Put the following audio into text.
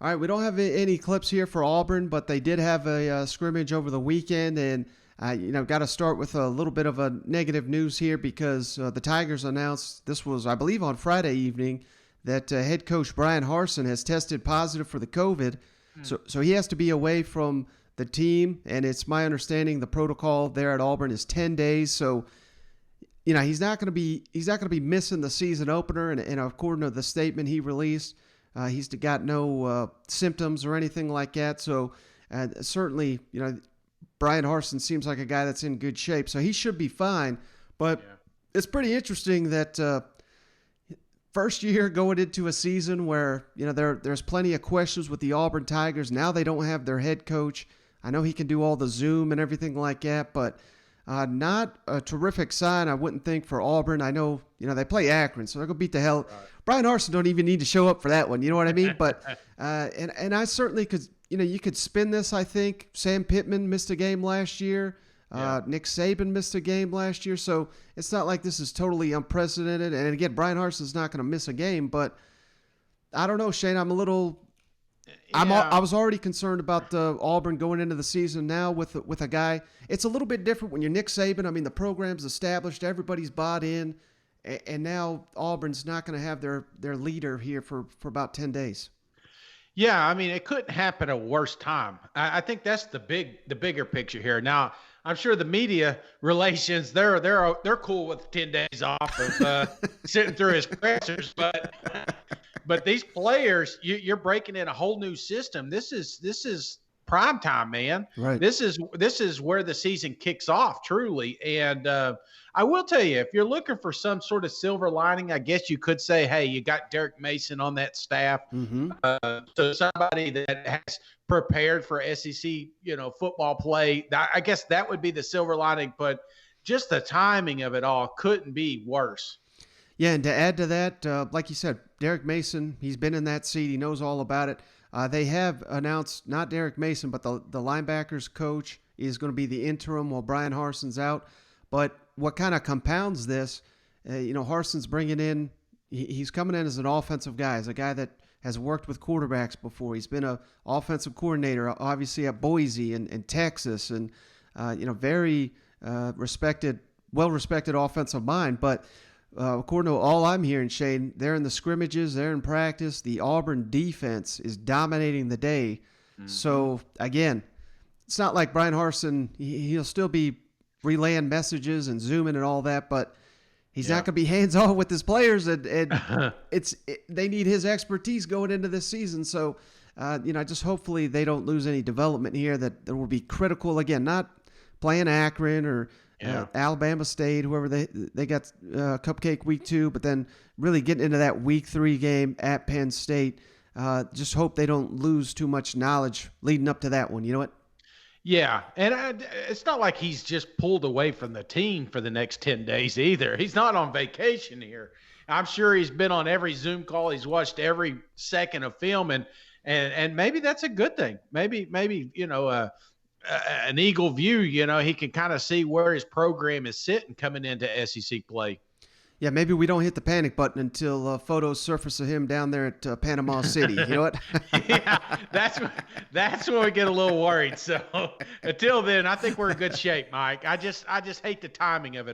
All right, we don't have any clips here for Auburn, but they did have a scrimmage over the weekend, and got to start with a little bit of a negative news here because the Tigers announced this was, I believe, on Friday evening that head coach Bryan Harsin has tested positive for the COVID, so he has to be away from the team, and it's my understanding the protocol there at Auburn is 10 days, so he's not going to be missing the season opener, and according to the statement he released. He's got no symptoms or anything like that. So certainly, Bryan Harsin seems like a guy that's in good shape. So he should be fine. But It's pretty interesting that first year going into a season where, there's plenty of questions with the Auburn Tigers. Now they don't have their head coach. I know he can do all the Zoom and everything like that, but not a terrific sign, I wouldn't think, for Auburn. I know, they play Akron, so they're going to beat the hell. Right. Bryan Harsin don't even need to show up for that one. You know what I mean? But and I certainly could, you could spin this, I think. Sam Pittman missed a game last year. Nick Saban missed a game last year. So it's not like this is totally unprecedented. And again, Bryan Harsin's not going to miss a game. But I don't know, Shane. I'm a little – I was already concerned about Auburn going into the season now with a guy. It's a little bit different when you're Nick Saban. I mean, the program's established. Everybody's bought in. And now Auburn's not going to have their leader here for about 10 days. Yeah, I mean, it couldn't happen at a worse time. I think that's the bigger picture here. Now, I'm sure the media relations, they're cool with 10 days off of sitting through his pressers, but these players, you're breaking in a whole new system. This is prime time, man. Right. This is where the season kicks off, truly. And I will tell you, if you're looking for some sort of silver lining, I guess you could say, hey, you got Derek Mason on that staff. Mm-hmm. So somebody that has prepared for SEC, football play. I guess that would be the silver lining, but just the timing of it all couldn't be worse. Yeah, and to add to that, like you said, Derek Mason, he's been in that seat. He knows all about it. They have announced not Derek Mason, but the linebackers coach is going to be the interim while Bryan Harsin's out. But what kind of compounds this, Harsin's bringing in, he's coming in as an offensive guy, as a guy that has worked with quarterbacks before. He's been an offensive coordinator, obviously at Boise and Texas, and very well-respected offensive mind. But according to all I'm hearing, Shane, they're in the scrimmages, they're in practice. The Auburn defense is dominating the day. Mm-hmm. So, again, it's not like Bryan Harsin, he'll still be relaying messages and Zooming and all that, but he's not going to be hands-on with his players, and they need his expertise going into this season. So, just hopefully they don't lose any development here that will be critical. Again, not playing Akron or Alabama State, whoever they got Cupcake week 2, but then really getting into that week 3 game at Penn State. Just hope they don't lose too much knowledge leading up to that one. You know what? Yeah, and it's not like he's just pulled away from the team for the next 10 days either. He's not on vacation here. I'm sure he's been on every Zoom call. He's watched every second of film, and maybe that's a good thing. Maybe an eagle view, he can kind of see where his program is sitting coming into SEC play. Yeah, maybe we don't hit the panic button until photos surface of him down there at Panama City. You know what? Yeah, that's when we get a little worried. So until then, I think we're in good shape, Mike. I just hate the timing of it